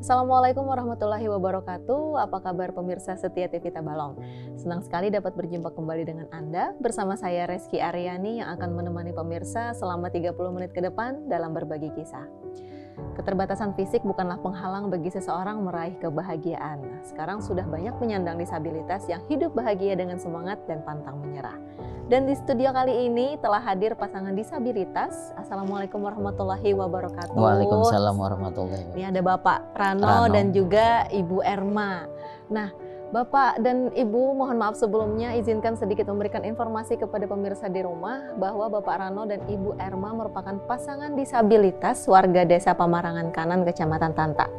Assalamualaikum warahmatullahi wabarakatuh. Apa kabar pemirsa setia TV Tabalong? Senang sekali dapat berjumpa kembali dengan Anda bersama saya Reski Aryani yang akan menemani pemirsa selama 30 menit ke depan dalam berbagi kisah. Keterbatasan fisik bukanlah penghalang bagi seseorang meraih kebahagiaan. Sekarang sudah banyak penyandang disabilitas yang hidup bahagia dengan semangat dan pantang menyerah. Dan di studio kali ini telah hadir pasangan disabilitas. Assalamualaikum warahmatullahi wabarakatuh. Waalaikumsalam warahmatullahi wabarakatuh. Ini ada Bapak Rano dan juga Ibu Erma. Nah, Bapak dan Ibu, mohon maaf sebelumnya izinkan sedikit memberikan informasi kepada pemirsa di rumah bahwa Bapak Rano dan Ibu Erma merupakan pasangan disabilitas warga Desa Pamarangan Kanan, Kecamatan Tanta.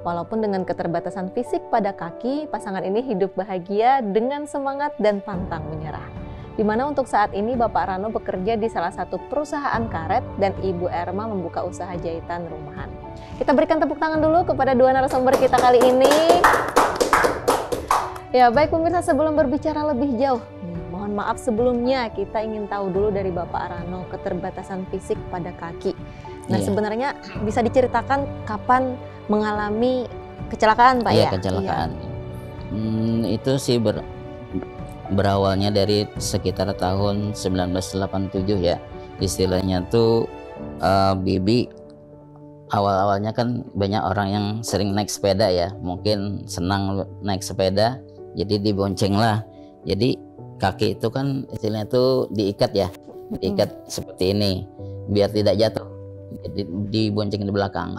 Walaupun dengan keterbatasan fisik pada kaki, pasangan ini hidup bahagia dengan semangat dan pantang menyerah. Di mana untuk saat ini Bapak Rano bekerja di salah satu perusahaan karet dan Ibu Erma membuka usaha jahitan rumahan. Kita berikan tepuk tangan dulu kepada dua narasumber kita kali ini. Ya, baik pemirsa, sebelum berbicara lebih jauh, mohon maaf sebelumnya kita ingin tahu dulu dari Bapak Rano keterbatasan fisik pada kaki. Nah, sebenarnya bisa diceritakan kapan mengalami kecelakaan, Pak, ya? Kecelakaan. Itu sih berawalnya dari sekitar tahun 1987 ya. Istilahnya tuh Bibi awal-awalnya kan banyak orang yang sering naik sepeda ya, mungkin senang naik sepeda, jadi dibonceng lah. Jadi kaki itu kan istilahnya tuh diikat ya, diikat seperti ini biar tidak jatuh, jadi dibonceng di belakang.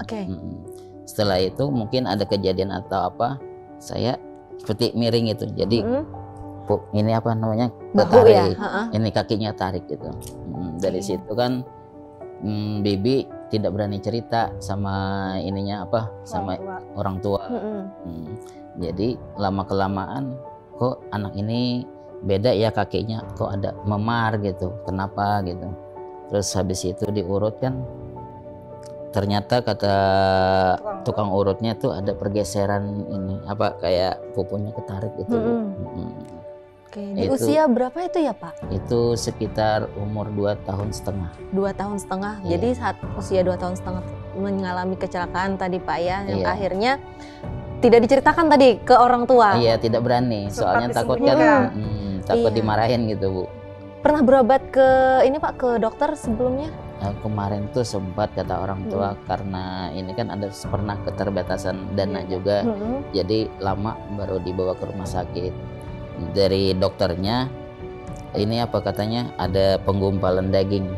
Setelah itu mungkin ada kejadian atau apa, saya seperti miring itu, jadi ini apa namanya, ketarik, ini kakinya tarik gitu. Dari situ kan Bibi tidak berani cerita sama ininya apa, sama orang tua. Jadi lama kelamaan kok anak ini beda ya kakinya, kok ada memar gitu, kenapa gitu. Terus habis itu diurut kan, ternyata kata tukang urutnya tuh ada pergeseran ini apa, kayak pupunya ketarik gitu. Di usia berapa itu ya, Pak? Itu sekitar umur 2,5 tahun. 2,5 tahun. Iya. Jadi saat usia 2,5 tahun mengalami kecelakaan tadi, Pak, ya, yang akhirnya tidak diceritakan tadi ke orang tua. Iya, tidak berani. Soalnya takut kan takut dimarahin gitu, Bu. Pernah berobat ke ini, Pak, ke dokter sebelumnya? Kemarin tuh sempat kata orang tua karena ini kan ada pernah keterbatasan dana juga. Jadi lama baru dibawa ke rumah sakit. Dari dokternya ini apa katanya, ada penggumpalan daging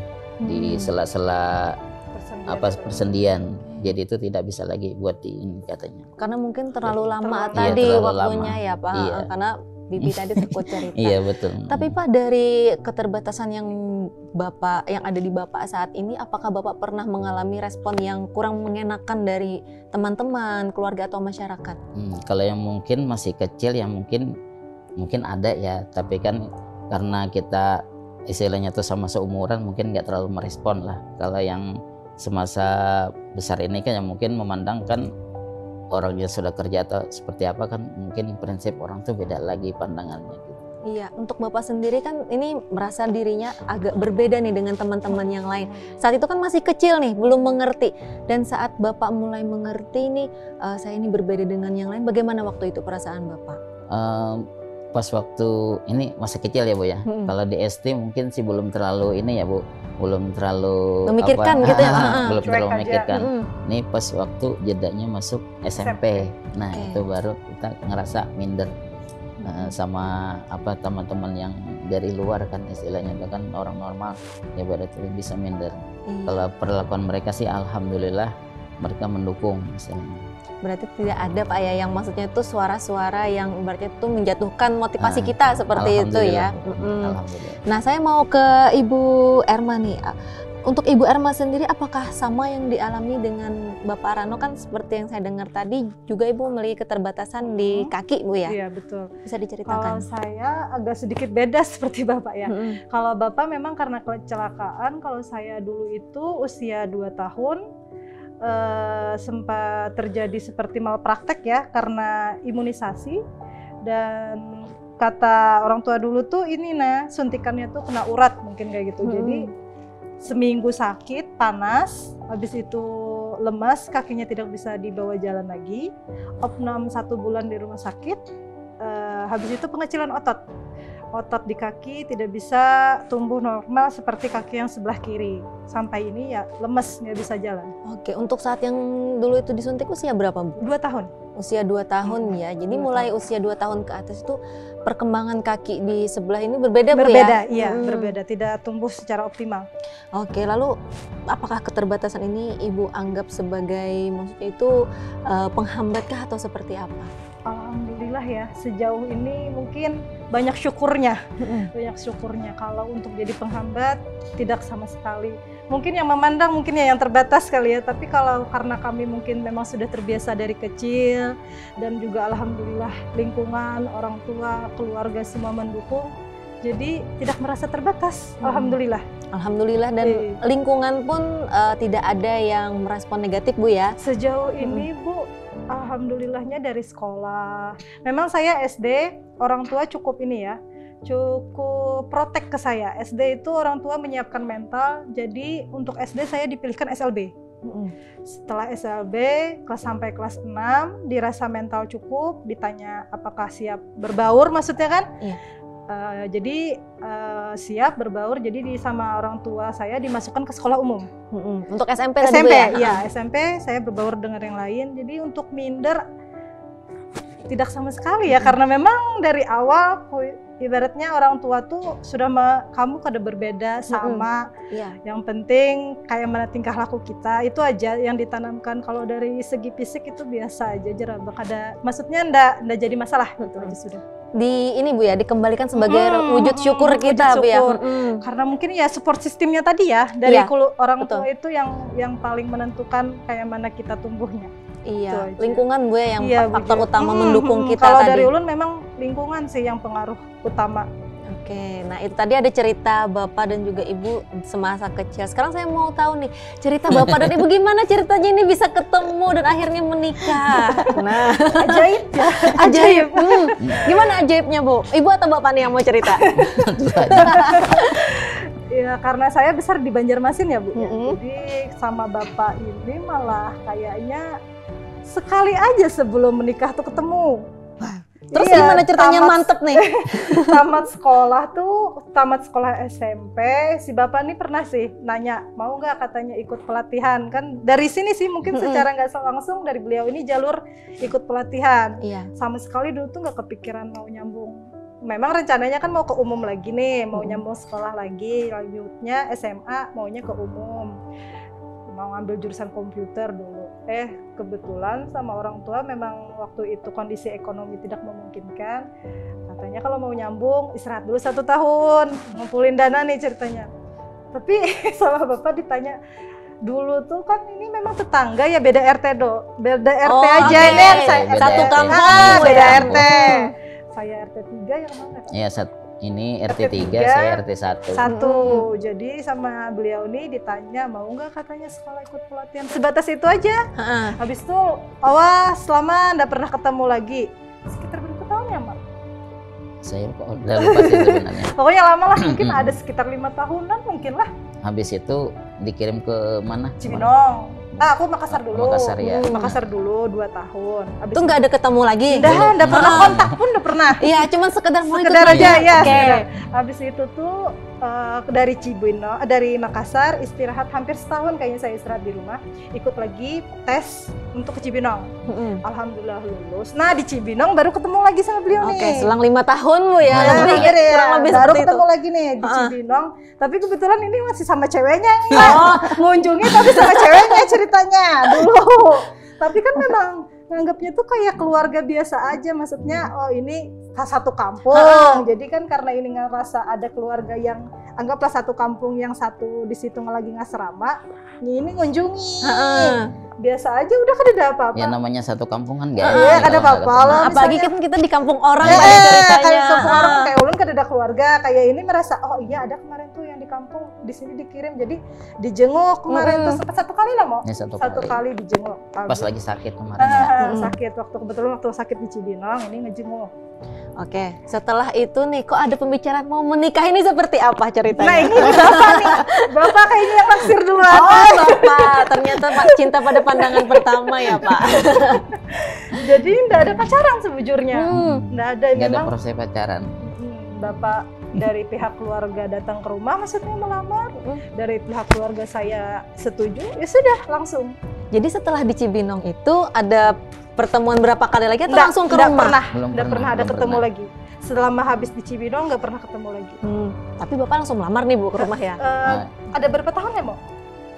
di sela-sela apa persendian, jadi itu tidak bisa lagi buat di ini katanya, karena mungkin terlalu lama tadi waktunya ya, Pak. Karena Bibi tadi takut cerita. Iya, betul. Tapi Pak, dari keterbatasan yang Bapak yang ada di Bapak saat ini, apakah Bapak pernah mengalami respon yang kurang mengenakan dari teman-teman, keluarga atau masyarakat? Kalau yang mungkin masih kecil ya mungkin ada ya, tapi kan karena kita istilahnya tuh sama seumuran mungkin nggak terlalu merespon lah. Kalau yang semasa besar ini kan yang mungkin memandang kan orangnya sudah kerja atau seperti apa, kan mungkin prinsip orang tuh beda lagi pandangannya gitu. Iya, untuk Bapak sendiri kan ini merasa dirinya agak berbeda nih dengan teman-teman yang lain. Saat itu kan masih kecil nih, belum mengerti. Dan saat Bapak mulai mengerti nih, saya ini berbeda dengan yang lain, bagaimana waktu itu perasaan Bapak? Pas waktu ini masih kecil ya, Bu ya. Kalau di SD mungkin sih belum terlalu ini ya, Bu, belum terlalu memikirkan gitu ya, belum terlalu memikirkan. Ini pas waktu jedanya masuk SMP. Nah, itu baru kita ngerasa minder sama apa teman-teman yang dari luar kan, istilahnya itu kan orang normal ya, berarti bisa minder. Kalau perlakuan mereka sih alhamdulillah mereka mendukung misalnya. Berarti tidak ada, Pak, ya, yang maksudnya itu suara-suara yang ibaratnya itu menjatuhkan motivasi kita seperti itu ya. Alhamdulillah. Nah, saya mau ke Ibu Erma nih. Untuk Ibu Erma sendiri, apakah sama yang dialami dengan Bapak Rano? Kan seperti yang saya dengar tadi juga Ibu memiliki keterbatasan di kaki, Bu ya? Iya, betul. Bisa diceritakan? Kalau saya agak sedikit beda seperti Bapak ya. Kalau Bapak memang karena kecelakaan, kalau saya dulu itu usia 2 tahun sempat terjadi seperti malpraktek ya, karena imunisasi. Dan kata orang tua dulu tuh ini suntikannya tuh kena urat mungkin kayak gitu. Jadi seminggu sakit panas, habis itu lemas, kakinya tidak bisa dibawa jalan lagi, opnam 1 bulan di rumah sakit, habis itu pengecilan otot di kaki tidak bisa tumbuh normal seperti kaki yang sebelah kiri. Sampai ini ya lemes, nggak bisa jalan. Oke, untuk saat yang dulu itu disuntik usia berapa, Bu? 2 tahun. Usia 2 tahun ya. Jadi mulai usia 2 tahun ke atas itu perkembangan kaki di sebelah ini berbeda, Bu ya? Berbeda, iya, berbeda. Tidak tumbuh secara optimal. Oke, lalu apakah keterbatasan ini Ibu anggap sebagai maksudnya itu penghambatkah atau seperti apa? Alhamdulillah ya, sejauh ini mungkin banyak syukurnya. Banyak syukurnya. Kalau untuk jadi penghambat tidak sama sekali. Mungkin yang memandang mungkin ya yang terbatas kali ya, tapi kalau karena kami mungkin memang sudah terbiasa dari kecil dan juga alhamdulillah lingkungan, orang tua, keluarga semua mendukung. Jadi tidak merasa terbatas, alhamdulillah. Alhamdulillah, dan lingkungan pun tidak ada yang merespon negatif, Bu ya? Sejauh ini, Bu, alhamdulillahnya dari sekolah. Memang saya SD, orang tua cukup ini ya, cukup protek ke saya. SD itu orang tua menyiapkan mental, jadi untuk SD saya dipilihkan SLB. Setelah SLB, sampai kelas 6, dirasa mental cukup, ditanya apakah siap berbaur maksudnya kan? Iya. Jadi siap berbaur, jadi sama orang tua saya dimasukkan ke sekolah umum. Untuk SMP SMP, ya? Iya, SMP saya berbaur dengan yang lain. Jadi untuk minder tidak sama sekali ya, karena memang dari awal ibaratnya orang tua tuh sudah kamu kada berbeda sama. Yang penting kayak mana tingkah laku kita, itu aja yang ditanamkan. Kalau dari segi fisik itu biasa aja, jerabak ada, maksudnya ndak jadi masalah gitu aja sudah. Ini Bu ya, dikembalikan sebagai wujud syukur kita, Bu ya. Karena mungkin ya support sistemnya tadi ya dari orang tua itu yang paling menentukan kayak mana kita tumbuhnya. Iya, lingkungan Bu ya yang faktor utama mendukung kita kalau tadi. dari ulun memang lingkungan sih yang pengaruh utama. Oke, nah itu tadi ada cerita Bapak dan juga Ibu semasa kecil. Sekarang saya mau tahu nih, cerita Bapak dan Ibu gimana ceritanya ini bisa ketemu dan akhirnya menikah. Nah, ajaib ya. Ajaib. Gimana ajaibnya, Bu? Ibu atau Bapak nih yang mau cerita? Ya karena saya besar di Banjarmasin ya, Bu. Jadi sama Bapak ini malah kayaknya sekali aja sebelum menikah tuh ketemu. Terus gimana ceritanya mantep nih? Tamat sekolah SMP, si Bapak nih pernah sih nanya, mau nggak katanya ikut pelatihan. Kan dari sini sih mungkin secara nggak langsung dari beliau ini jalur ikut pelatihan. Sama sekali dulu tuh nggak kepikiran mau nyambung. Memang rencananya kan mau ke umum lagi nih, mau nyambung sekolah lagi, lanjutnya SMA maunya ke umum. Mau ngambil jurusan komputer dulu. Kebetulan sama orang tua memang waktu itu kondisi ekonomi tidak memungkinkan. Katanya kalau mau nyambung istirahat dulu 1 tahun, ngumpulin dana nih ceritanya. Tapi sama Bapak ditanya, dulu tuh kan ini memang tetangga ya, beda RT beda RT aja nih. Satu kampung, beda RT. Saya RT 3 yang mana? Iya, ini RT 3, saya RT 1. Jadi sama beliau nih ditanya mau nggak katanya sekolah ikut pelatihan. Sebatas itu aja. Habis itu awas lama nggak pernah ketemu lagi. Sekitar berapa tahun ya, Mak? Saya udah lupa sih sebenarnya. Pokoknya lama lah, mungkin ada sekitar 5 tahunan mungkin lah. Habis itu dikirim ke mana? Cibinong. Aku Makassar dulu. Makassar ya. Makassar dulu 2 tahun. Habis itu nggak ada ketemu lagi? Nggak pernah kontak pun udah pernah. Iya, cuma sekedar mau sekedar aja ya. Okay. Habis itu tuh dari Cibinong, dari Makassar istirahat hampir setahun kayaknya saya istirahat di rumah. Ikut lagi tes untuk ke Cibinong. Alhamdulillah lulus. Nah di Cibinong baru ketemu lagi sama beliau nih. Oke, selang 5 tahun Bu ya. Kurang lebih baru ketemu lagi nih di Cibinong. Tapi kebetulan ini masih sama ceweknya nih. Ngunjungi tapi sama ceweknya ceritanya dulu. Tapi kan memang nganggapnya tuh kayak keluarga biasa aja, maksudnya ini satu kampung. Jadi kan karena ini ngerasa ada keluarga yang anggaplah satu kampung yang satu di situ lagi ngasrama, ini ngunjungi. Biasa aja udah kan ada apa-apa. Ya namanya satu kampung kan enggak ada apa-apa lah. Apalagi kan kita di kampung orang ceritanya. Kayak kampung orang kayak ulun kan ada keluarga, kayak ini merasa oh iya ada kemarin tuh yang di kampung di sini dikirim, jadi dijenguk kemarin tuh sempat 1 kali lah dijenguk. Ya, satu kali dijenguk. Pas lagi sakit kemarin ya. Sakit, kebetulan waktu sakit di Cibinong, ini ngejenguk. Oke, setelah itu nih, kok ada pembicaraan mau menikah ini seperti apa ceritanya? Nah ini Bapak nih, Bapak kayaknya yang naksir duluan. Oh Bapak, ternyata Pak cinta pada pandangan pertama ya Pak. Jadi nggak ada pacaran sebujurnya, nggak ada. Nggak ada Memang proses pacaran. Bapak dari pihak keluarga datang ke rumah, maksudnya melamar. Dari pihak keluarga saya setuju, ya sudah langsung. Jadi setelah di Cibinong itu ada pertemuan berapa kali lagi atau langsung ke rumah? Belum pernah ada ketemu lagi. Selama habis di Cibinong nggak pernah ketemu lagi. Tapi Bapak langsung melamar nih Bu ke rumah ya? Ada berapa tahun ya, Mo?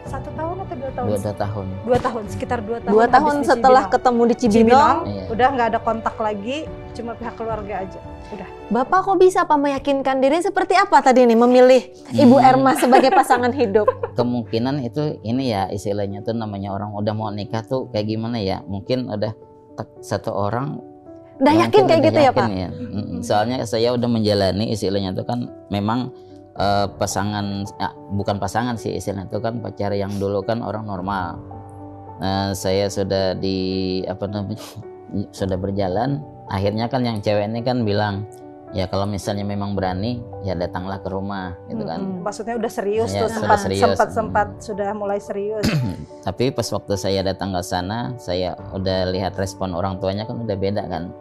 1 tahun atau 2 tahun? 2 tahun. 2 tahun, sekitar 2 tahun. 2 tahun setelah ketemu di Cibinong, udah nggak ada kontak lagi, cuma pihak keluarga aja. Udah. Bapak kok bisa Pak meyakinkan diri seperti apa tadi nih memilih Ibu Erma sebagai pasangan hidup? Kemungkinan itu ini ya istilahnya tuh namanya orang udah mau nikah tuh kayak gimana ya? Mungkin udah satu orang udah yakin kayak gitu ya Pak? Ya. Soalnya saya udah menjalani istilahnya tuh kan memang pasangan, bukan pasangan sih istilahnya itu kan pacar yang dulu kan orang normal. Saya sudah sudah berjalan, akhirnya kan yang cewek ini kan bilang ya kalau misalnya memang berani ya datanglah ke rumah gitu kan. Maksudnya udah serius ya, tuh, sempat sudah mulai serius. Tapi pas waktu saya datang ke sana, saya udah lihat respon orang tuanya kan udah beda kan.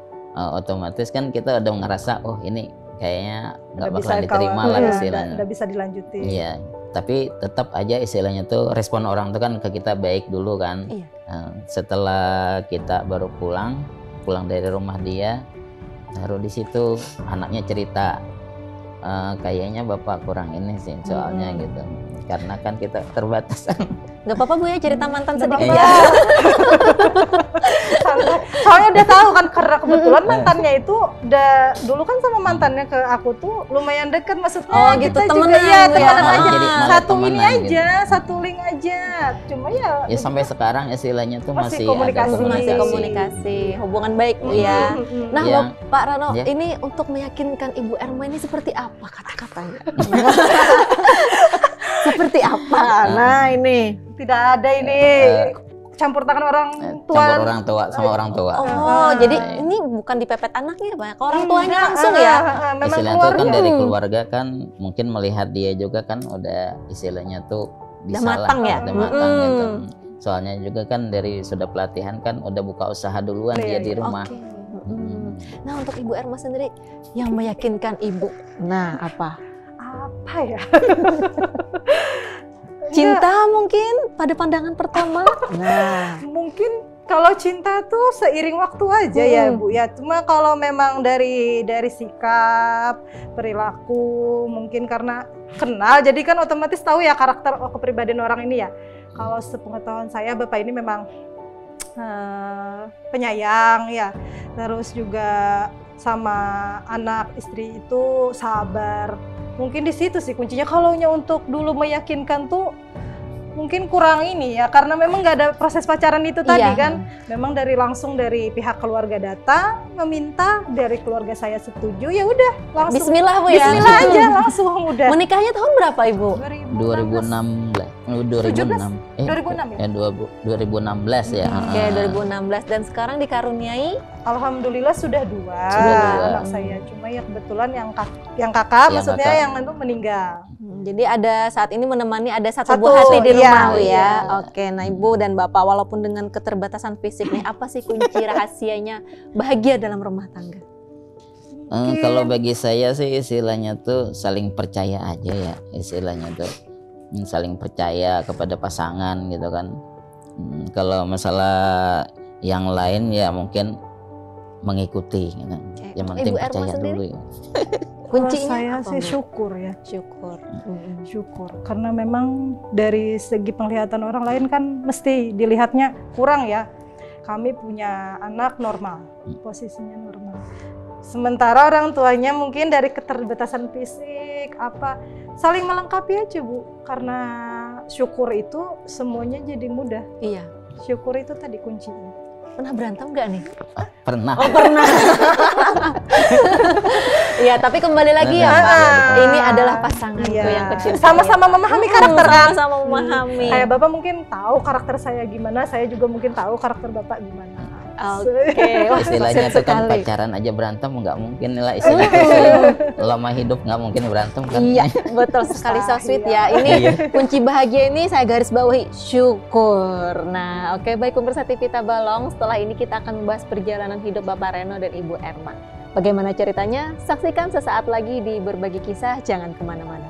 Otomatis kan kita udah ngerasa oh ini kayaknya nggak bakal diterima lah istilahnya. Udah bisa dilanjutin. Iya, tapi tetap aja istilahnya tuh respon orang tuh kan ke kita baik dulu kan. Iya. Setelah kita baru pulang dari rumah dia, baru di situ anaknya cerita kayaknya bapak kurang ini sih soalnya gitu. Karena kan kita terbatas. Gak apa-apa Bu ya cerita mantan sedikit ya. Soalnya udah tahu kan karena kebetulan mantannya itu udah dulu kan sama mantannya ke aku tuh lumayan deket, maksudnya oh, gitu, kita temenan juga ya temenan aja. Jadi Satu ini temenan, aja, gitu. satu link aja. Cuma ya sampai sekarang istilahnya tuh masih komunikasi. Masih komunikasi, hubungan baik Bu ya. Nah Pak Rano, ini untuk meyakinkan Ibu Erma ini seperti apa kata-katanya? Seperti apa? Nah ini tidak ada ini campur tangan orang tua. Campur orang tua sama orang tua. Oh, jadi ini bukan dipepet anaknya Pak, ke orang tuanya langsung ya? Istilahnya tuh kan dari keluarga kan mungkin melihat dia juga kan udah istilahnya tuh bisa udah matang lah, ya? udah matang gitu. Soalnya juga kan dari sudah pelatihan kan udah buka usaha duluan dia di rumah. Nah untuk Ibu Erma sendiri yang meyakinkan Ibu, nah apa ya? Cinta mungkin pada pandangan pertama. Nah, mungkin kalau cinta tuh seiring waktu aja ya Bu ya. Cuma kalau memang dari sikap, perilaku, mungkin karena kenal jadi kan otomatis tahu ya karakter kepribadian orang ini ya. Kalau sepengetahuan saya Bapak ini memang penyayang ya. Terus juga sama anak istri itu sabar. Mungkin di situ sih kuncinya. Kalau untuk dulu meyakinkan tuh mungkin kurang ini ya, karena memang nggak ada proses pacaran itu tadi kan. Memang langsung dari pihak keluarga datang meminta, dari keluarga saya setuju, ya udah langsung. Bismillah Bu ya. Bismillah aja langsung udah. Menikahnya tahun berapa Ibu? 2016 ya? 2016 ya. Oke, 2016 dan sekarang dikaruniai? Alhamdulillah sudah dua anak saya. Cuma ya kebetulan yang kakak maksudnya yang itu meninggal. Jadi ada saat ini menemani ada satu buah hati di rumah ya. Oke, nah Ibu dan Bapak walaupun dengan keterbatasan fisik nih, apa sih kunci rahasianya bahagia dalam rumah tangga? Kalau bagi saya sih istilahnya tuh saling percaya aja ya, istilahnya tuh saling percaya kepada pasangan gitu kan. Kalau masalah yang lain ya mungkin mengikuti gitu. Yang penting percaya dulu ya. Kuncinya saya sih syukur ya. Syukur karena memang dari segi penglihatan orang lain kan mesti dilihatnya kurang ya. Kami punya anak normal, posisinya normal. Sementara orang tuanya mungkin dari keterbatasan fisik saling melengkapi aja Bu. Karena syukur itu semuanya jadi mudah. Iya. Syukur itu tadi kuncinya. pernah berantem nggak nih? Pernah. Oh pernah. Iya, tapi kembali lagi ya Pak, ini adalah pasanganku yang kecil. Sama-sama memahami karakter kan? Sama-sama memahami. Kayak Bapak mungkin tahu karakter saya gimana, saya juga mungkin tahu karakter Bapak gimana. Oke, Istilahnya itu kan pacaran aja berantem nggak mungkin lah istilahnya. Lama hidup nggak mungkin berantem kan. Iya, betul sekali, so sweet ya. Ini kunci bahagia ini saya garis bawahi syukur. Nah, oke, baik pemirsa TV Tabalong, setelah ini kita akan membahas perjalanan hidup Bapak Reno dan Ibu Erma. Bagaimana ceritanya? Saksikan sesaat lagi di Berbagi Kisah, jangan kemana-mana.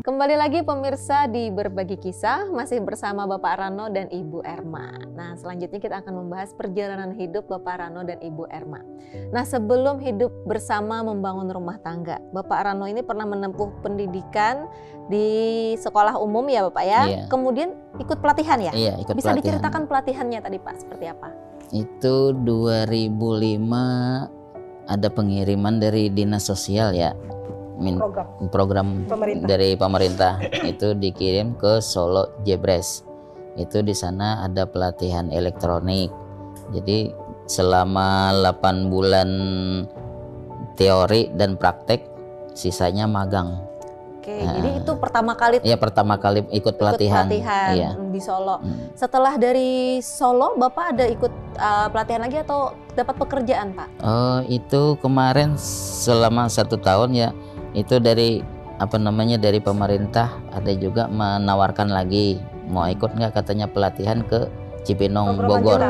Kembali lagi pemirsa di Berbagi Kisah, masih bersama Bapak Rano dan Ibu Erma. Nah, selanjutnya kita akan membahas perjalanan hidup Bapak Rano dan Ibu Erma. Nah, sebelum hidup bersama membangun rumah tangga, Bapak Rano ini pernah menempuh pendidikan di sekolah umum ya Bapak ya? Iya. Kemudian ikut pelatihan ya? Iya, ikut Bisa pelatihan. diceritakan pelatihannya tadi Pak, seperti apa? Itu 2005 ada pengiriman dari Dinas Sosial ya. Program Pemerintah. dari pemerintah itu dikirim ke Solo Jebres. Itu di sana ada pelatihan elektronik. Jadi selama 8 bulan teori dan praktek, sisanya magang. Oke, jadi itu pertama kali. Iya, pertama kali ikut pelatihan. Iya. Di Solo. Setelah dari Solo, Bapak ada ikut pelatihan lagi atau dapat pekerjaan, Pak? Oh, itu kemarin selama 1 tahun ya. Itu dari dari pemerintah ada juga menawarkan lagi mau ikut nggak katanya pelatihan ke Cipinong Bogor,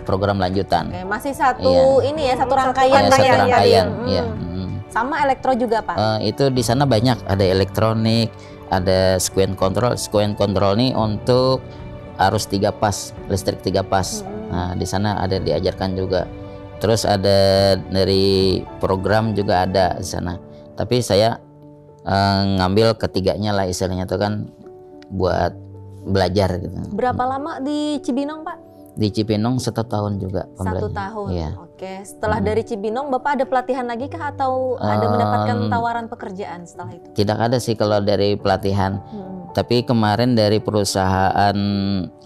program lanjutan. Oke, masih satu ini ya, satu rangkaian. Satu rangkaian. Iya. Sama elektro juga Pak? Itu di sana banyak, ada elektronik, ada screen control. Screen control ini untuk arus 3 pas, listrik 3 pas. Nah, di sana ada diajarkan juga. Terus ada dari program juga ada di sana. Tapi saya ngambil ketiganya lah istilahnya itu kan buat belajar gitu. Berapa lama di Cibinong Pak? Di Cipinong 1 tahun juga. 1 tahun. Iya. Oke. Setelah dari Cibinong Bapak ada pelatihan lagi kah atau ada mendapatkan tawaran pekerjaan setelah itu? Tidak ada sih kalau dari pelatihan. Tapi kemarin dari perusahaan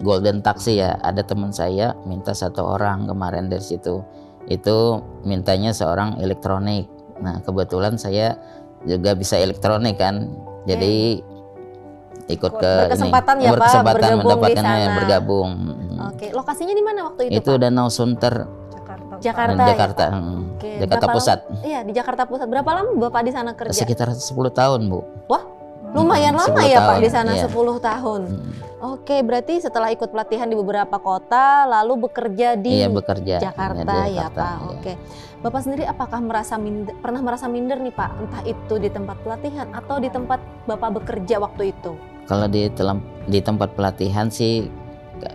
Golden Taxi ya, ada teman saya minta 1 orang kemarin dari situ. Itu mintanya seorang elektronik. Nah, kebetulan saya juga bisa elektronik kan. Jadi ikut ke berkesempatan ini. Ya Pak, bergabung mendapatkan di sana. Bergabung. Oke, lokasinya di mana waktu itu Itu Pak? Danau Sunter. Jakarta. Jakarta. Ya, Oke. Jakarta Pusat. Iya, di Jakarta Pusat. Berapa lama Bapak di sana kerja? Sekitar 10 tahun, Bu. Wah, lumayan lama 10 ya tahun, Pak di sana, iya. 10 tahun. Oke, berarti setelah ikut pelatihan di beberapa kota, lalu bekerja di bekerja Jakarta, di ya Jakarta, Pak. iya. Oke, Bapak sendiri apakah pernah merasa minder nih Pak, entah itu di tempat pelatihan atau di tempat Bapak bekerja waktu itu? Kalau di tempat pelatihan sih,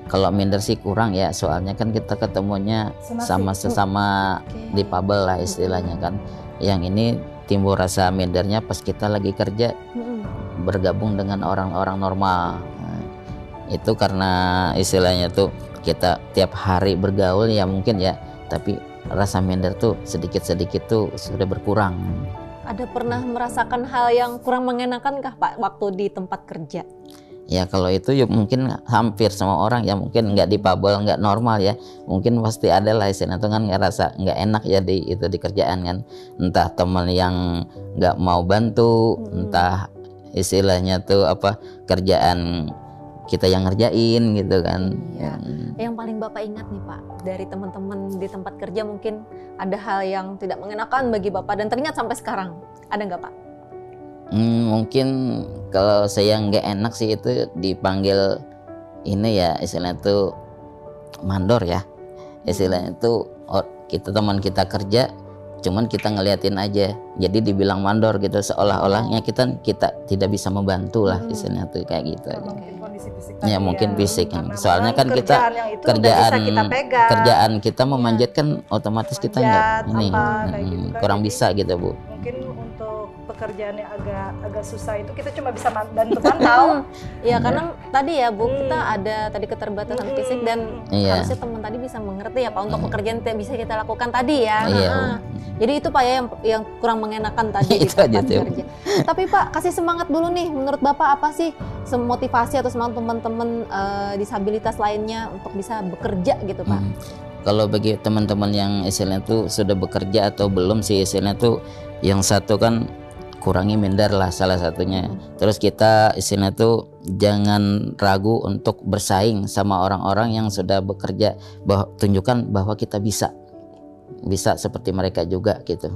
kalau minder sih kurang ya, soalnya kan kita ketemunya sama sesama difabel lah istilahnya kan. Yang ini timbul rasa mindernya pas kita lagi kerja bergabung dengan orang-orang normal. Nah, itu karena istilahnya tuh kita tiap hari bergaul ya mungkin ya, tapi rasa minder tuh sedikit-sedikit tuh sudah berkurang. Ada pernah merasakan hal yang kurang mengenakan kah Pak waktu di tempat kerja? Ya kalau itu ya mungkin hampir semua orang ya, mungkin nggak difabel, nggak normal ya, mungkin pasti ada lah istilahnya itu kan ngerasa nggak enak ya di kerjaan kan, entah teman yang nggak mau bantu, entah istilahnya tuh kerjaan kita yang ngerjain gitu kan. Iya. Yang paling Bapak ingat nih Pak dari teman-teman di tempat kerja, mungkin ada hal yang tidak mengenakan bagi Bapak dan teringat sampai sekarang, ada nggak Pak? Mungkin kalau saya nggak enak sih itu dipanggil ini ya istilahnya tuh mandor ya, istilahnya tuh kita teman kita kerja cuman kita ngeliatin aja, jadi dibilang mandor gitu, seolah-olahnya kita tidak bisa membantu lah istilahnya tuh kayak gitu aja. Ya mungkin fisik kan, soalnya kan kita kerjaan kita memanjatkan, otomatis kita nggak ini kurang bisa gitu Bu. Mungkin untuk pekerjaan yang agak susah itu kita cuma bisa bantu pantau. Ya karena tadi ya Bu, kita ada tadi keterbatasan fisik dan harusnya teman tadi bisa mengerti ya Pak untuk pekerjaan yang bisa kita lakukan tadi ya. Jadi itu Pak ya yang kurang mengenakan tadi di tempat kerja. Tapi Pak, kasih semangat dulu nih, menurut Bapak apa sih semotivasi atau semangat teman-teman disabilitas lainnya untuk bisa bekerja gitu Pak? Kalau bagi teman-teman yang istilahnya tuh sudah bekerja atau belum sih, istilahnya tuh yang satu kan kurangi minder lah salah satunya. Terus kita istilahnya tuh jangan ragu untuk bersaing sama orang-orang yang sudah bekerja, tunjukkan bahwa kita bisa seperti mereka juga gitu.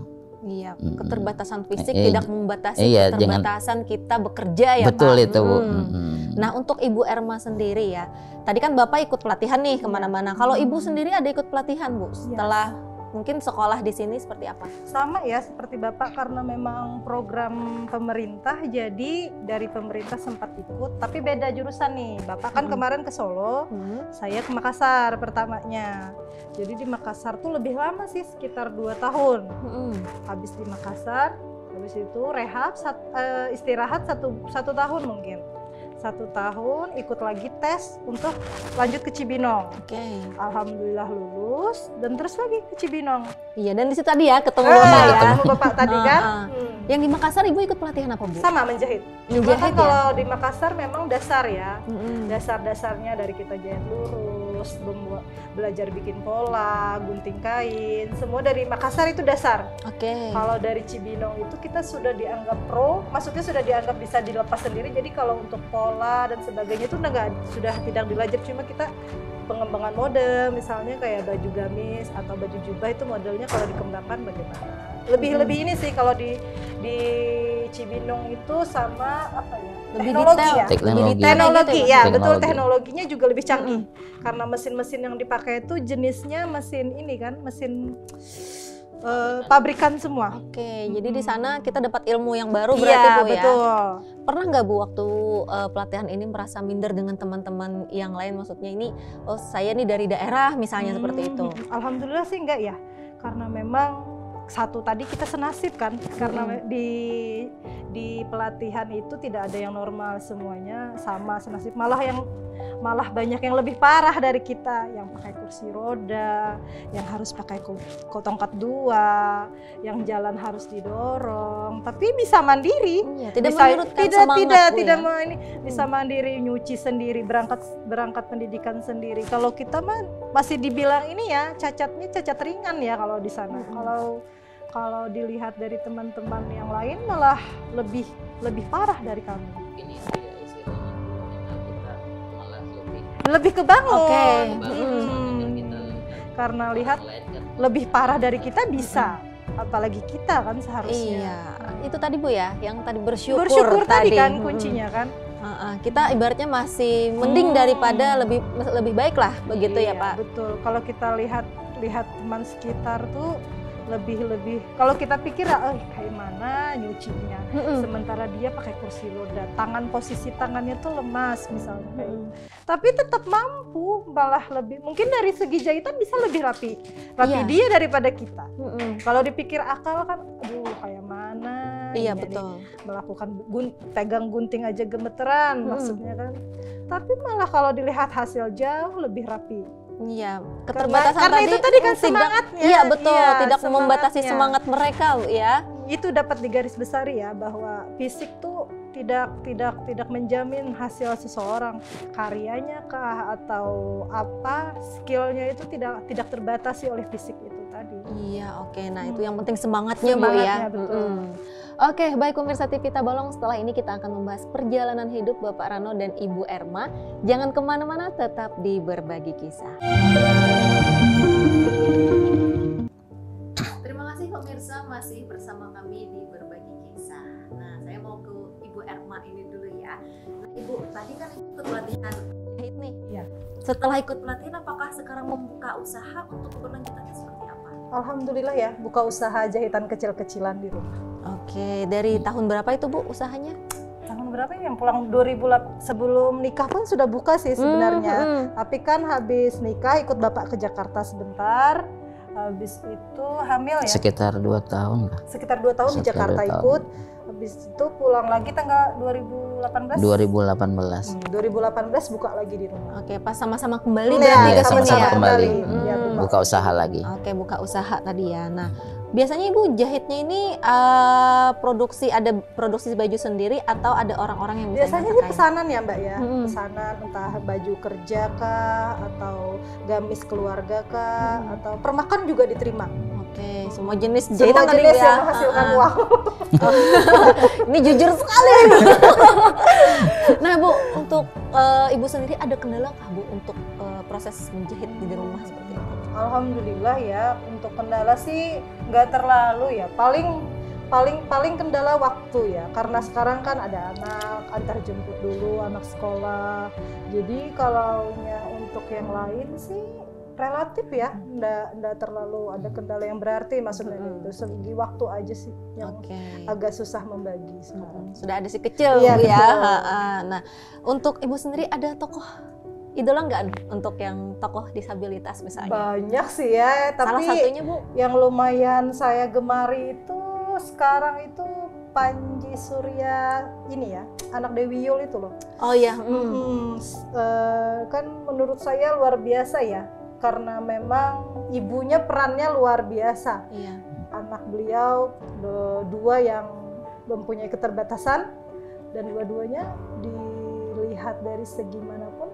Iya, keterbatasan fisik tidak membatasi keterbatasan kita bekerja ya betul Pak. Itu Bu. Nah untuk Ibu Erma sendiri ya, tadi kan Bapak ikut pelatihan nih kemana-mana. Kalau Ibu sendiri ada ikut pelatihan Bu setelah mungkin sekolah di sini seperti apa? Sama ya seperti Bapak, karena memang program pemerintah, jadi dari pemerintah sempat ikut, tapi beda jurusan nih. Bapak kan kemarin ke Solo, saya ke Makassar pertamanya. Jadi di Makassar tuh lebih lama sih, sekitar 2 tahun. Habis di Makassar, habis itu rehab, istirahat satu tahun mungkin. 1 tahun ikut lagi tes untuk lanjut ke Cibinong. Alhamdulillah lulus dan terus lagi ke Cibinong. Iya, dan di situ tadi ya ketemu Bapak ya. Ketemu Bapak tadi kan. Yang di Makassar Ibu ikut pelatihan apa Bu? Sama, menjahit. Cuma kan kalau di Makassar memang dasar ya. Dasar-dasarnya dari kita jahit lurus, belajar bikin pola, gunting kain, semua dari Makassar itu dasar. Kalau dari Cibinong itu kita sudah dianggap pro, maksudnya sudah dianggap bisa dilepas sendiri. Jadi kalau untuk pola dan sebagainya itu sudah tidak belajar, cuma kita pengembangan mode, misalnya kayak baju gamis atau baju jubah itu modelnya kalau dikembangkan bagaimana. Lebih ini sih kalau di Cibinong itu sama apa ya? Teknologi ya. Teknologi ya, betul, teknologinya juga lebih canggih. Karena mesin-mesin yang dipakai itu jenisnya mesin ini kan, mesin pabrikan semua. Jadi di sana kita dapat ilmu yang baru berarti Bu ya. Betul. Pernah nggak Bu waktu pelatihan ini merasa minder dengan teman-teman yang lain? Maksudnya ini, oh saya nih dari daerah misalnya seperti itu. Alhamdulillah sih enggak ya, karena memang satu tadi kita senasib kan, karena di pelatihan itu tidak ada yang normal, semuanya sama senasib, malah banyak yang lebih parah dari kita, yang pakai kursi roda, yang harus pakai tongkat 2, yang jalan harus didorong, tapi bisa mandiri, tidak menyurutkan semangat bisa mandiri, nyuci sendiri, berangkat pendidikan sendiri. Kalau kita mah masih dibilang ini ya, cacatnya cacat ringan ya kalau di sana. Kalau dilihat dari teman-teman yang lain malah lebih parah dari kami. Ini dia istilahnya kita malah lebih kebangun. Kita karena lihat lebih parah dari kita bisa, apalagi kita kan seharusnya. Iya, itu tadi Bu ya, yang tadi bersyukur tadi kan kuncinya kan. Kita ibaratnya masih mending daripada lebih baik lah begitu ya Pak. Betul. Kalau kita lihat teman sekitar tuh lebih kalau kita pikir kayak mana nyucinya, sementara dia pakai kursi roda, posisi tangannya tuh lemas misalnya tapi tetap mampu, malah lebih mungkin dari segi jahitan bisa lebih rapi dia daripada kita. Kalau dipikir akal kan kayak mana betul, melakukan pegang gunting aja gemeteran maksudnya kan, tapi malah kalau dilihat hasil jauh lebih rapi. Iya, keterbatasan karena itu tadi kan semangatnya. Iya betul, tidak membatasi semangat mereka ya. Itu dapat digarisbesari ya, bahwa fisik tuh tidak menjamin hasil seseorang, karyanya kah atau apa skillnya itu tidak terbatasi oleh fisik itu tadi. Iya, nah itu yang penting semangatnya Bu ya. Betul. Oke, baik pemirsa TV Tabalong, setelah ini kita akan membahas perjalanan hidup Bapak Rano dan Ibu Erma. Jangan kemana-mana, tetap di Berbagi Kisah. Terima kasih pemirsa, masih bersama kami di Berbagi Kisah. Nah, saya mau ke Ibu Erma ini dulu ya. Nah, Ibu, tadi kan ikut pelatihan jahit nih. Ya. Setelah ikut pelatihan, apakah sekarang membuka usaha untuk keberlanjutannya seperti apa? Alhamdulillah ya, buka usaha jahitan kecil-kecilan di rumah. Oke, dari tahun berapa itu Bu usahanya? Tahun berapa ya? Yang pulang 2008, sebelum nikah pun sudah buka sih sebenarnya. Tapi kan habis nikah ikut bapak ke Jakarta sebentar. Habis itu hamil ya? Sekitar 2 tahun lah. Sekitar 2 tahun di Jakarta ikut. Habis itu pulang lagi tanggal 2018. 2018 buka lagi di rumah. Oke, pas sama-sama kembali berarti ke sini ya. Sama-sama kembali. Buka usaha lagi. Oke, buka usaha tadi ya. Nah, Biasanya Ibu jahitnya ini ada produksi baju sendiri atau ada orang-orang yang biasanya ini pesanan ya Mbak ya, pesanan entah baju kerja kah atau gamis keluarga kah atau permakan juga diterima. Oke, semua jenis jahitan semua jenis yang menghasilkan uang. Ini jujur sekali. Nah Bu, untuk Ibu sendiri ada kendala kah Bu untuk proses menjahit di rumah seperti itu? Alhamdulillah ya, untuk kendala sih nggak terlalu ya. Paling kendala waktu ya, karena sekarang kan ada anak, antar jemput dulu anak sekolah. Jadi kalau untuk yang lain sih relatif ya, nggak terlalu ada kendala yang berarti, maksudnya itu segi waktu aja sih yang agak susah membagi sekarang. Sudah ada si kecil ya. Nah, untuk Ibu sendiri ada tokoh idola nggak untuk yang tokoh disabilitas misalnya? Banyak sih ya, tapi salah satunya Bu yang lumayan saya gemari itu sekarang itu Panji Surya ini ya, anak Dewi Yul itu loh. Oh iya. Kan menurut saya luar biasa ya, karena memang ibunya perannya luar biasa. Iya. Anak beliau dua yang mempunyai keterbatasan dan dua-duanya dilihat dari segi manapun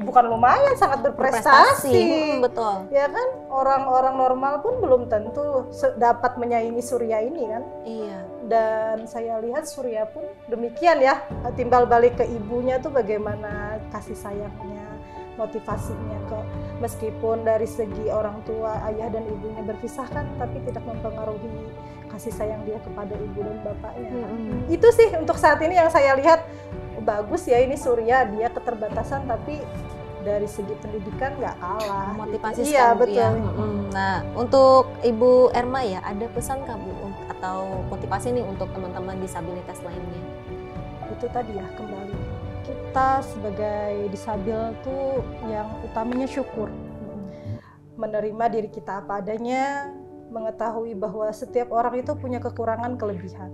bukan lumayan, sangat berprestasi. Betul. Ya kan, orang-orang normal pun belum tentu dapat menyaingi Surya ini kan. Iya. Dan saya lihat Surya pun demikian ya, timbal balik ke ibunya tuh bagaimana kasih sayangnya, motivasinya kok. Meskipun dari segi orang tua, ayah dan ibunya berpisahkan, tapi tidak mempengaruhi kasih sayang dia kepada ibu dan bapaknya. Itu sih untuk saat ini yang saya lihat bagus ya, ini Surya, dia keterbatasan tapi dari segi pendidikan nggak kalah. Motivasi iya, betul. Ya. Nah, untuk Ibu Erma ya, ada pesan nggak Bu atau motivasi nih untuk teman-teman disabilitas lainnya? Itu tadi ya, kembali kita sebagai disabil tuh yang utamanya syukur, menerima diri kita apa adanya, mengetahui bahwa setiap orang itu punya kekurangan kelebihan.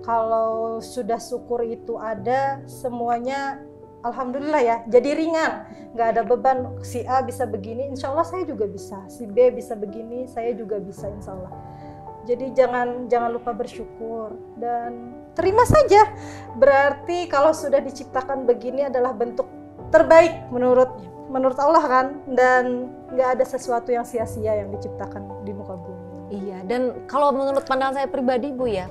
Kalau sudah syukur itu ada, semuanya alhamdulillah ya, jadi ringan, nggak ada beban. Si A bisa begini, insya Allah saya juga bisa. Si B bisa begini, saya juga bisa insya Allah. Jadi jangan lupa bersyukur dan terima saja. Berarti kalau sudah diciptakan begini adalah bentuk terbaik menurut Allah kan, dan nggak ada sesuatu yang sia-sia yang diciptakan di muka bumi. Iya, dan kalau menurut pandangan saya pribadi Bu ya,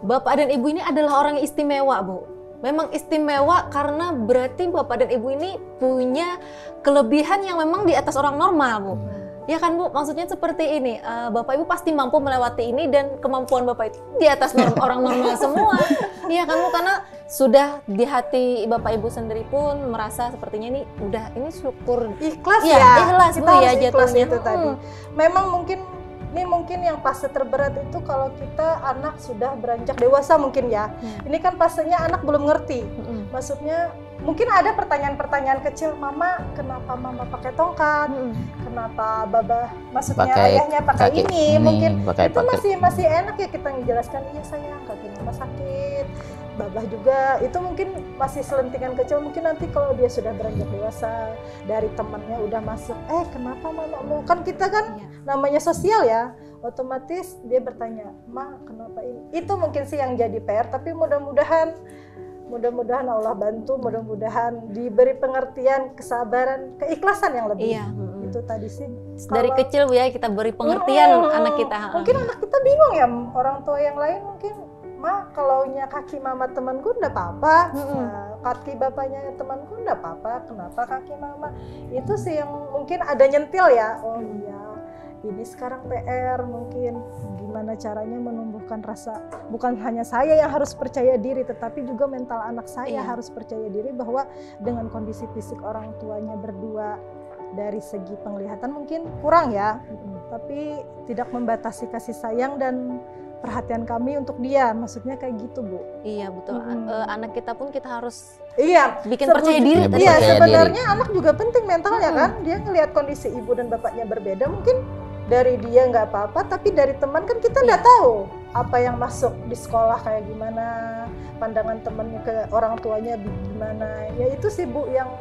Bapak dan Ibu ini adalah orang yang istimewa Bu. Memang istimewa karena berarti Bapak dan Ibu ini punya kelebihan yang memang di atas orang normal Bu. Ya kan Bu, maksudnya seperti ini, Bapak Ibu pasti mampu melewati ini dan kemampuan Bapak itu di atas orang normal semua. Iya kan Bu, karena sudah di hati Bapak Ibu sendiri pun merasa sepertinya ini udah, ini syukur. Ikhlas ya. Ikhlas kita Bu ya jatuhnya. Itu tadi. Memang mungkin yang fase terberat itu kalau kita anak sudah beranjak dewasa mungkin ya. Ini kan fasenya anak belum ngerti. Maksudnya mungkin ada pertanyaan-pertanyaan kecil, Mama kenapa Mama pakai tongkat? Kenapa Baba, maksudnya ayahnya pakai ini? Mungkin itu masih enak ya kita menjelaskan, iya sayang kaki Mama sakit. Babah juga, itu mungkin masih selentingan kecil. Mungkin nanti kalau dia sudah beranjak dewasa, dari temannya udah masuk, kenapa Mama mau? Kan kita kan namanya sosial ya, otomatis dia bertanya, Ma kenapa ini? Itu mungkin sih yang jadi PR, tapi mudah-mudahan Allah bantu, mudah-mudahan diberi pengertian, kesabaran, keikhlasan yang lebih. Iya. Itu tadi sih. Dari kecil Bu ya, kita beri pengertian anak kita. Mungkin anak kita bingung ya, orang tua yang lain mungkin, Ma, kalau kaki Mama temanku enggak apa-apa, kaki bapaknya temanku enggak apa-apa, kenapa kaki Mama? Itu sih yang mungkin ada nyentil ya, oh iya, ini sekarang PR mungkin, gimana caranya menumbuhkan rasa, bukan hanya saya yang harus percaya diri, tetapi juga mental anak saya harus percaya diri bahwa dengan kondisi fisik orang tuanya berdua, dari segi penglihatan mungkin kurang ya, tapi tidak membatasi kasih sayang dan perhatian kami untuk dia, maksudnya kayak gitu Bu. Iya betul. Anak kita pun kita harus bikin percaya diri. Iya sebenarnya anak juga penting mentalnya kan. Dia ngelihat kondisi ibu dan bapaknya berbeda, mungkin dari dia nggak apa-apa, tapi dari teman kan kita nggak tahu apa yang masuk di sekolah kayak gimana, pandangan temannya ke orang tuanya gimana. Ya itu sih Bu yang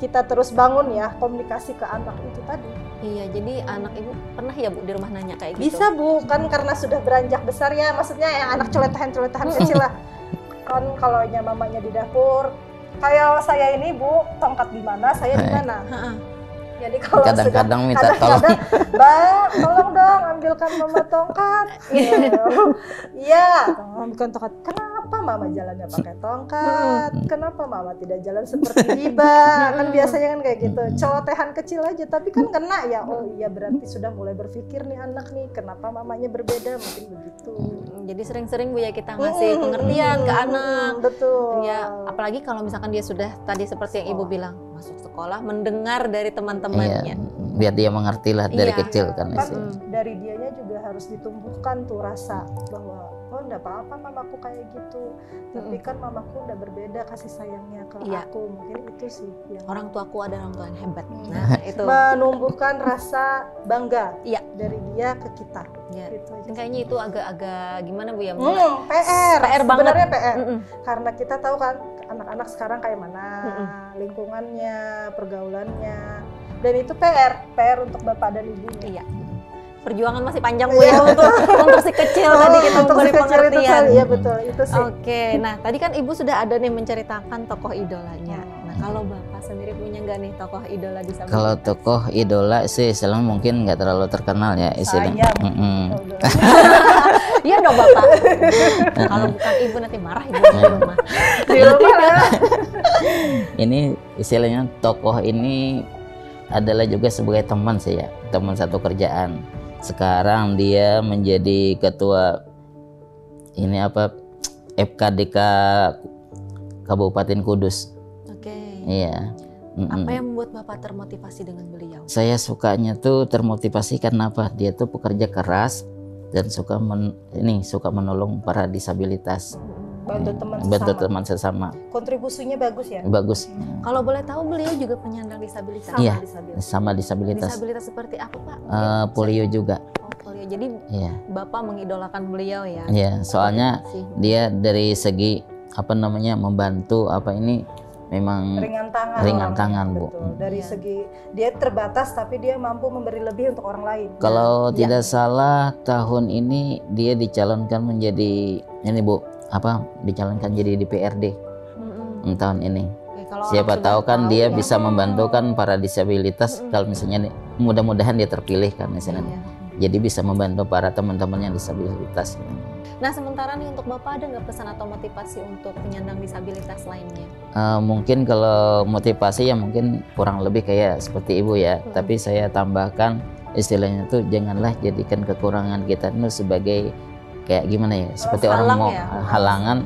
kita terus bangun ya komunikasi ke anak itu tadi. Iya, jadi anak ibu pernah ya Bu di rumah nanya kayak gitu? Bisa Bu, kan karena sudah beranjak besar ya, maksudnya yang anak coletan-coletan kecil lah. Kan kalau mamanya di dapur, kayak saya ini Bu, tongkat di mana, saya di mana. Jadi kalau kadang-kadang minta tolong, Bang, tolong dong ambilkan mama tongkat. Iya, ambilkan tongkat. Kenapa mama jalannya pakai tongkat? Kenapa mama tidak jalan seperti Diba? Kan biasanya kan kayak gitu, celotehan kecil aja, tapi kan kena ya. Oh iya, berarti sudah mulai berpikir nih anak nih, kenapa mamanya berbeda, mungkin begitu. Jadi sering-sering Bu ya kita ngasih pengertian ke anak. Betul. Ya, apalagi kalau misalkan dia sudah tadi seperti yang Ibu bilang, masuk sekolah mendengar dari teman-temannya. Iya, biar dia mengerti lah dari kecil kan. Dari dianya juga harus ditumbuhkan tuh rasa bahwa oh enggak apa-apa mamaku kayak gitu, tapi kan mamaku udah berbeda kasih sayangnya ke aku. Mungkin itu sih yang orang tuaku ada orang tua yang hebat. Nah, itu menumbuhkan rasa bangga dari dia ke kita. Gitu aja. Kayaknya itu agak-agak gimana Bu ya? PR banget. Sebenarnya PR. Karena kita tahu kan anak-anak sekarang kayak mana, lingkungannya, pergaulannya, dan itu PR untuk bapak dan ibunya. Iya. Perjuangan masih panjang Bu ya untuk si kecil tadi kita memberi pengertian. Iya betul, itu sih. Oke, nah tadi kan Ibu sudah ada nih menceritakan tokoh idolanya. Nah kalau Bapak sendiri punya nggak nih tokoh idola disabilitas? Kalau tokoh idola sih istilahnya mungkin nggak terlalu terkenal ya istilahnya. Iya dong Bapak. Kalau bukan Ibu nanti marah Ibu di rumah. Ini istilahnya tokoh ini adalah juga sebagai teman sih ya, teman satu kerjaan. Sekarang dia menjadi ketua ini FKDK Kabupaten Kudus. Oke. Iya. Apa yang membuat Bapak termotivasi dengan beliau? Saya sukanya tuh termotivasi karena apa? Dia tuh pekerja keras dan suka menolong para disabilitas. Bantu teman sesama. Kontribusinya bagus ya? Bagus. Kalau boleh tahu beliau juga penyandang disabilitas? Iya, sama disabilitas. Disabilitas seperti apa Pak? Polio juga. Oh, polio. Jadi Bapak mengidolakan beliau ya? Iya, soalnya dia dari segi membantu memang ringan tangan Bu. Betul. Dari segi dia terbatas tapi dia mampu memberi lebih untuk orang lain. Kalau tidak salah tahun ini dia dicalonkan menjadi dicalonkan jadi DPRD tahun ini. Siapa tahu kan dia bisa membantu kan para disabilitas kalau misalnya mudah-mudahan dia terpilih kan misalnya. Jadi bisa membantu para teman-teman yang disabilitas. Nah sementara nih untuk Bapak ada nggak pesan atau motivasi untuk penyandang disabilitas lainnya? Mungkin kalau motivasi ya mungkin kurang lebih kayak seperti Ibu ya. Tapi saya tambahkan istilahnya tuh janganlah jadikan kekurangan kita itu sebagai kayak gimana ya, seperti orang mau halangan.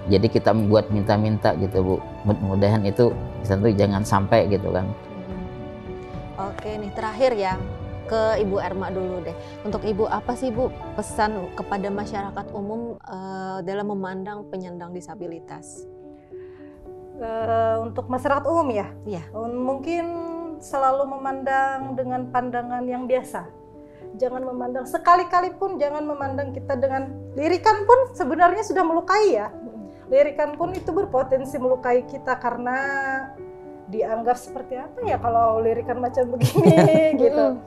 Jadi kita buat minta-minta gitu Bu. Mudah-mudahan itu tentu jangan sampai gitu kan. Oke nih terakhir ya. Ke Ibu Erma dulu deh. Untuk Ibu apa sih Bu pesan kepada masyarakat umum dalam memandang penyandang disabilitas? Untuk masyarakat umum ya? Iya. Mungkin selalu memandang dengan pandangan yang biasa. Jangan memandang sekali-kali pun jangan memandang kita dengan lirikan pun sebenarnya sudah melukai ya. Lirikan pun itu berpotensi melukai kita karena dianggap seperti apa ya kalau lirikan macam begini gitu.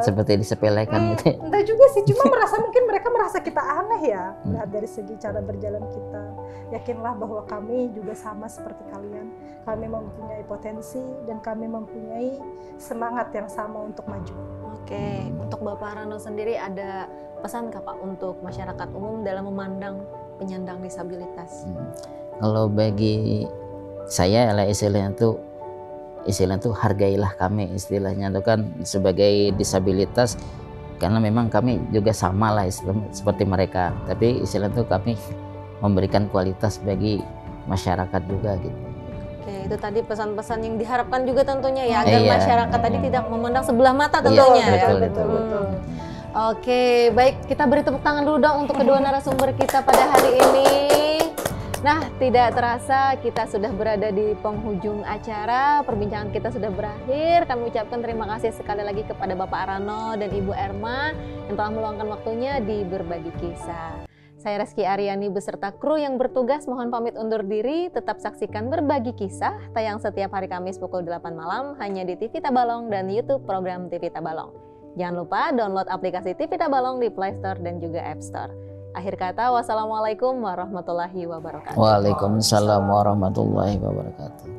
Seperti disepelekan gitu. Entah juga sih, cuma mungkin mereka merasa kita aneh ya. Lihat dari segi cara berjalan kita. Yakinlah bahwa kami juga sama seperti kalian. Kami mempunyai potensi dan kami mempunyai semangat yang sama untuk maju. Oke, untuk Bapak Rano sendiri ada pesan nggak Pak untuk masyarakat umum dalam memandang penyandang disabilitas? Kalau bagi saya istilahnya tuh hargailah kami istilahnya tuh kan sebagai disabilitas karena memang kami juga sama lah seperti mereka, tapi istilahnya tuh kami memberikan kualitas bagi masyarakat juga gitu. Oke, itu tadi pesan-pesan yang diharapkan juga tentunya ya agar masyarakat tadi tidak memandang sebelah mata tentunya. Betul. Oke, baik, kita beri tepuk tangan dulu dong untuk kedua narasumber kita pada hari ini. Nah, tidak terasa kita sudah berada di penghujung acara, perbincangan kita sudah berakhir. Kami ucapkan terima kasih sekali lagi kepada Bapak Rano dan Ibu Erma yang telah meluangkan waktunya di Berbagi Kisah. Saya Reski Aryani beserta kru yang bertugas mohon pamit undur diri. Tetap saksikan Berbagi Kisah tayang setiap hari Kamis pukul 8 malam hanya di TV Tabalong dan YouTube program TV Tabalong. Jangan lupa download aplikasi TV Tabalong di Play Store dan juga App Store. Akhir kata, wassalamualaikum warahmatullahi wabarakatuh. Waalaikumsalam warahmatullahi wabarakatuh.